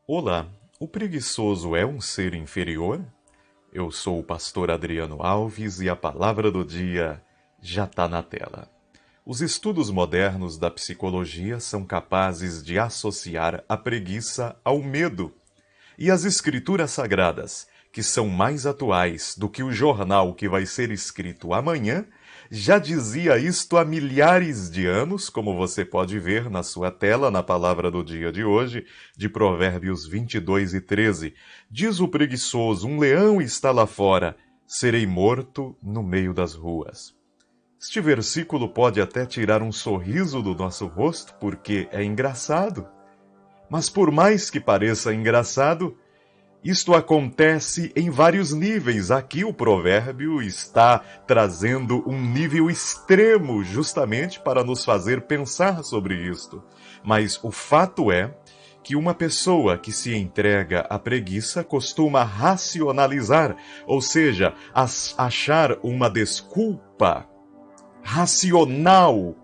Olá, o preguiçoso é um ser inferior? Eu sou o pastor Adriano Alves e a palavra do dia já está na tela. Os estudos modernos da psicologia são capazes de associar a preguiça ao medo. E as escrituras sagradas, que são mais atuais do que o jornal que vai ser escrito amanhã, já dizia isto há milhares de anos, como você pode ver na sua tela na palavra do dia de hoje, de Provérbios 22:13. Diz o preguiçoso: um leão está lá fora, serei morto no meio das ruas. Este versículo pode até tirar um sorriso do nosso rosto, porque é engraçado. Mas por mais que pareça engraçado, isto acontece em vários níveis. Aqui o provérbio está trazendo um nível extremo justamente para nos fazer pensar sobre isto. Mas o fato é que uma pessoa que se entrega à preguiça costuma racionalizar, ou seja, achar uma desculpa racional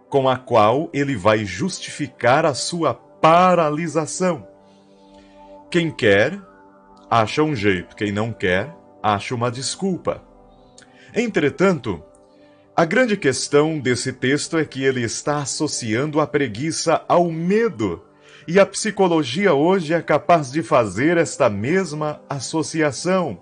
com a qual ele vai justificar a sua paralisação. Quem quer, acha um jeito. Quem não quer, acha uma desculpa. Entretanto, a grande questão desse texto é que ele está associando a preguiça ao medo. E a psicologia hoje é capaz de fazer esta mesma associação.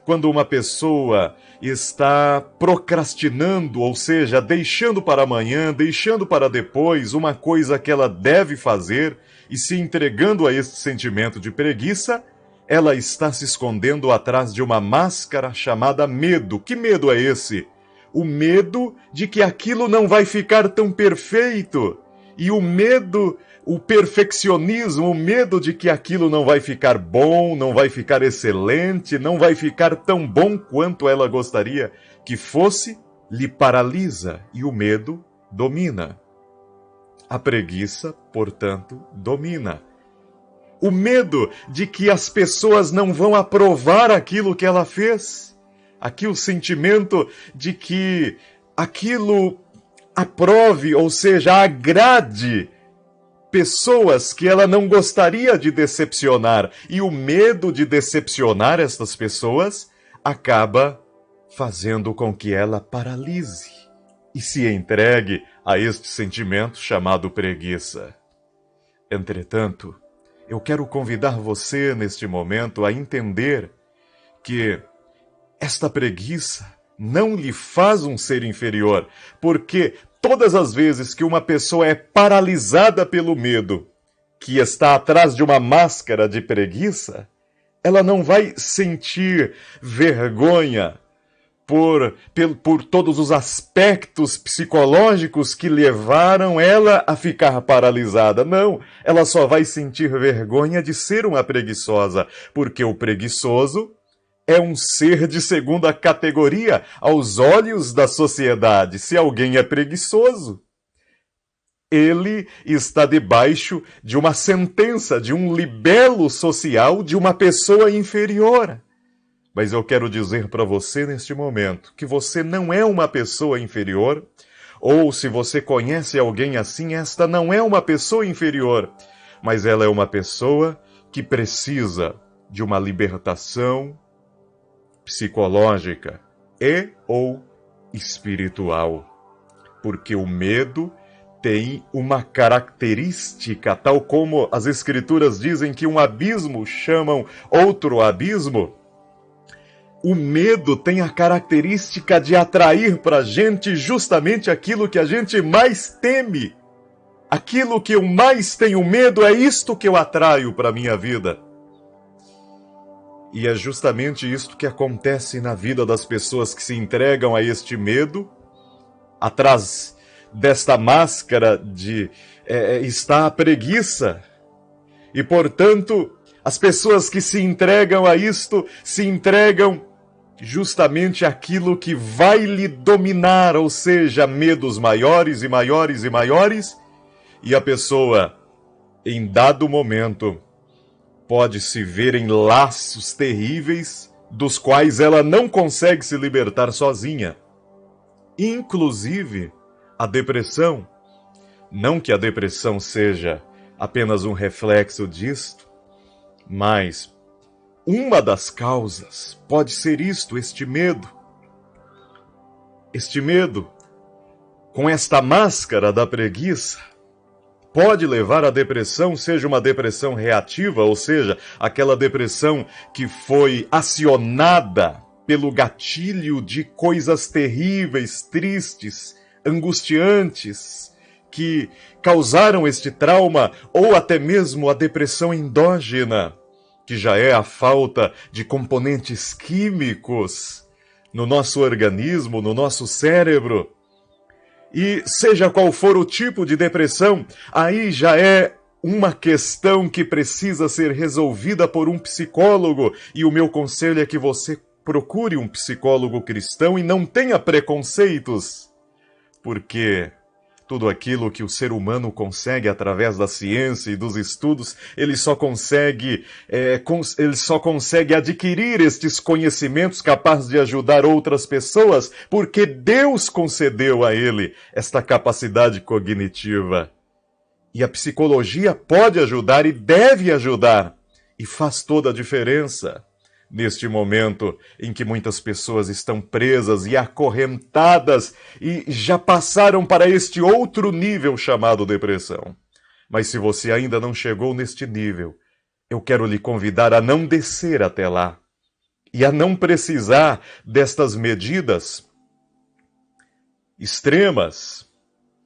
Quando uma pessoa está procrastinando, ou seja, deixando para amanhã, deixando para depois uma coisa que ela deve fazer e se entregando a este sentimento de preguiça, ela está se escondendo atrás de uma máscara chamada medo. Que medo é esse? O medo de que aquilo não vai ficar tão perfeito. E o medo, o perfeccionismo, o medo de que aquilo não vai ficar bom, não vai ficar excelente, não vai ficar tão bom quanto ela gostaria que fosse, lhe paralisa e o medo domina. A preguiça, portanto, domina. O medo de que as pessoas não vão aprovar aquilo que ela fez. Aqui o sentimento de que aquilo aprove, ou seja, agrade pessoas que ela não gostaria de decepcionar. E o medo de decepcionar estas pessoas acaba fazendo com que ela paralise e se entregue a este sentimento chamado preguiça. Entretanto, eu quero convidar você neste momento a entender que esta preguiça não lhe faz um ser inferior, porque todas as vezes que uma pessoa é paralisada pelo medo, que está atrás de uma máscara de preguiça, ela não vai sentir vergonha por todos os aspectos psicológicos que levaram ela a ficar paralisada. Não, ela só vai sentir vergonha de ser uma preguiçosa, porque o preguiçoso é um ser de segunda categoria aos olhos da sociedade. Se alguém é preguiçoso, ele está debaixo de uma sentença, de um libelo social de uma pessoa inferior. Mas eu quero dizer para você neste momento que você não é uma pessoa inferior, ou se você conhece alguém assim, esta não é uma pessoa inferior, mas ela é uma pessoa que precisa de uma libertação psicológica e ou espiritual. Porque o medo tem uma característica, tal como as escrituras dizem que um abismo chamam outro abismo. O medo tem a característica de atrair para a gente justamente aquilo que a gente mais teme. Aquilo que eu mais tenho medo é isto que eu atraio para a minha vida. E é justamente isto que acontece na vida das pessoas que se entregam a este medo. Atrás desta máscara está a preguiça. E, portanto, as pessoas que se entregam a isto, se entregam justamente àquilo que vai lhe dominar, ou seja, medos maiores e maiores e maiores, e a pessoa, em dado momento, pode se ver em laços terríveis dos quais ela não consegue se libertar sozinha. Inclusive, a depressão. Não que a depressão seja apenas um reflexo disto, Mas uma das causas pode ser isto, este medo. Este medo, com esta máscara da preguiça, pode levar à depressão, seja uma depressão reativa, ou seja, aquela depressão que foi acionada pelo gatilho de coisas terríveis, tristes, angustiantes, que causaram este trauma, ou até mesmo a depressão endógena, que já é a falta de componentes químicos no nosso organismo, no nosso cérebro. E seja qual for o tipo de depressão, aí já é uma questão que precisa ser resolvida por um psicólogo. E o meu conselho é que você procure um psicólogo cristão e não tenha preconceitos. Porque tudo aquilo que o ser humano consegue através da ciência e dos estudos, ele só consegue adquirir estes conhecimentos capazes de ajudar outras pessoas, porque Deus concedeu a ele esta capacidade cognitiva. E a psicologia pode ajudar e deve ajudar, e faz toda a diferença. Neste momento em que muitas pessoas estão presas e acorrentadas e já passaram para este outro nível chamado depressão. Mas se você ainda não chegou neste nível, eu quero lhe convidar a não descer até lá e a não precisar destas medidas extremas,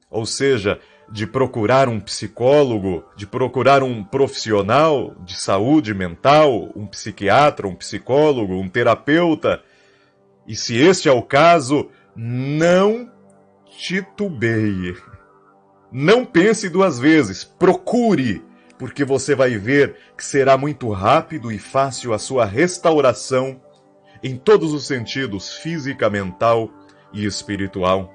ou seja, de procurar um psicólogo, de procurar um profissional de saúde mental, um psiquiatra, um psicólogo, um terapeuta. E se este é o caso, não titubeie. Não pense duas vezes, procure, porque você vai ver que será muito rápido e fácil a sua restauração em todos os sentidos, física, mental e espiritual.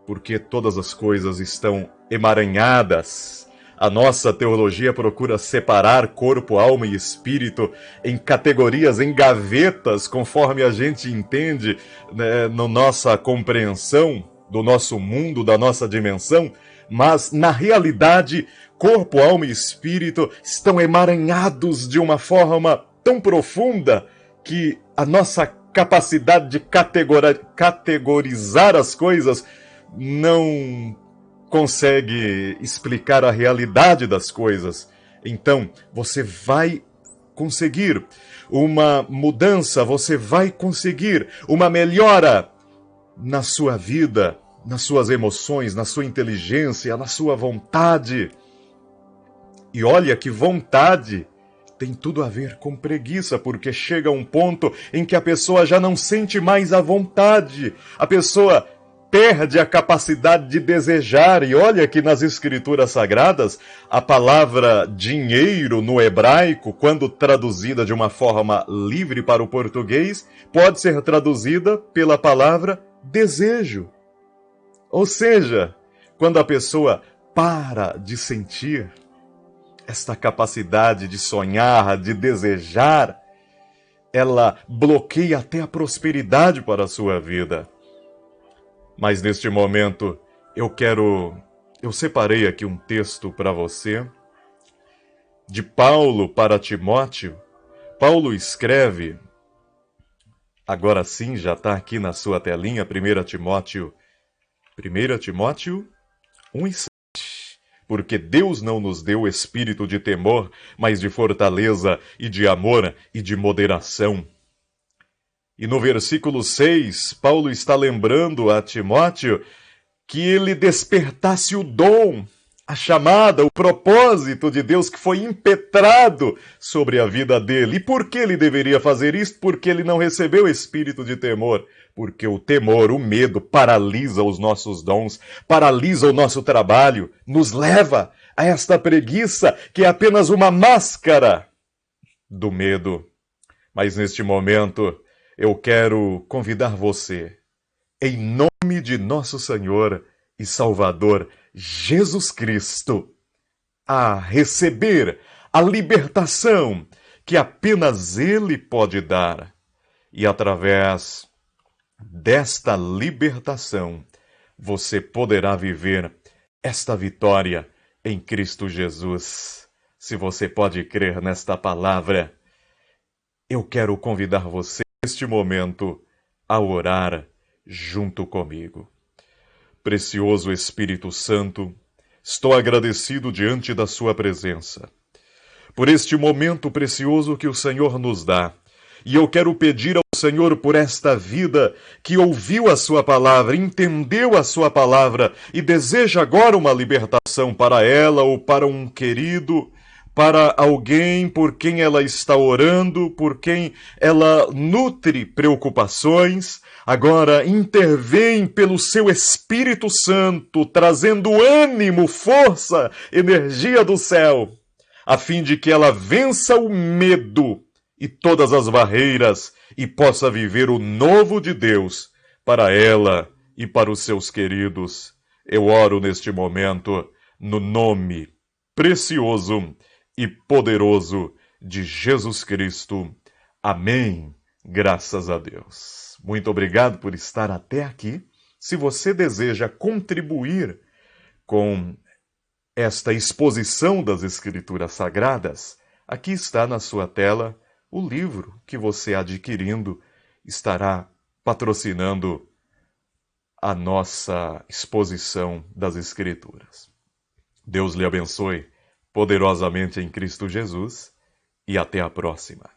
Porque todas as coisas estão emaranhadas. A nossa teologia procura separar corpo, alma e espírito em categorias, em gavetas, conforme a gente entende, né, na nossa compreensão do nosso mundo, da nossa dimensão, mas na realidade, corpo, alma e espírito estão emaranhados de uma forma tão profunda que a nossa capacidade de categorizar as coisas não consegue explicar a realidade das coisas. Então, você vai conseguir uma mudança, você vai conseguir uma melhora na sua vida, nas suas emoções, na sua inteligência, na sua vontade. E olha que vontade tem tudo a ver com preguiça, porque chega um ponto em que a pessoa já não sente mais a vontade. A pessoa perde a capacidade de desejar. E olha que nas escrituras sagradas, a palavra dinheiro no hebraico, quando traduzida de uma forma livre para o português, pode ser traduzida pela palavra desejo. Ou seja, quando a pessoa para de sentir esta capacidade de sonhar, de desejar, ela bloqueia até a prosperidade para a sua vida. Mas neste momento, eu separei aqui um texto para você, de Paulo para Timóteo. Paulo escreve, agora sim, já está aqui na sua telinha, 1 Timóteo 1:7. Porque Deus não nos deu espírito de temor, mas de fortaleza e de amor e de moderação. E no versículo 6, Paulo está lembrando a Timóteo que ele despertasse o dom, a chamada, o propósito de Deus que foi impetrado sobre a vida dele. E por que ele deveria fazer isso? Porque ele não recebeu espírito de temor. Porque o temor, o medo, paralisa os nossos dons, paralisa o nosso trabalho, nos leva a esta preguiça que é apenas uma máscara do medo. Mas neste momento, eu quero convidar você, em nome de nosso Senhor e Salvador Jesus Cristo, a receber a libertação que apenas Ele pode dar. E através desta libertação, você poderá viver esta vitória em Cristo Jesus. Se você pode crer nesta palavra, eu quero convidar você neste momento a orar junto comigo. Precioso Espírito Santo, estou agradecido diante da sua presença, por este momento precioso que o Senhor nos dá. E eu quero pedir ao Senhor por esta vida que ouviu a sua palavra, entendeu a sua palavra e deseja agora uma libertação para ela ou para um querido, para alguém por quem ela está orando, por quem ela nutre preocupações. Agora intervém pelo seu Espírito Santo, trazendo ânimo, força, energia do céu, a fim de que ela vença o medo e todas as barreiras e possa viver o novo de Deus para ela e para os seus queridos. Eu oro neste momento no nome precioso e poderoso de Jesus Cristo. Amém. Graças a Deus. Muito obrigado por estar até aqui. Se você deseja contribuir com esta exposição das Escrituras Sagradas, aqui está na sua tela o livro que você adquirindo estará patrocinando a nossa exposição das Escrituras. Deus lhe abençoe poderosamente em Cristo Jesus e até a próxima.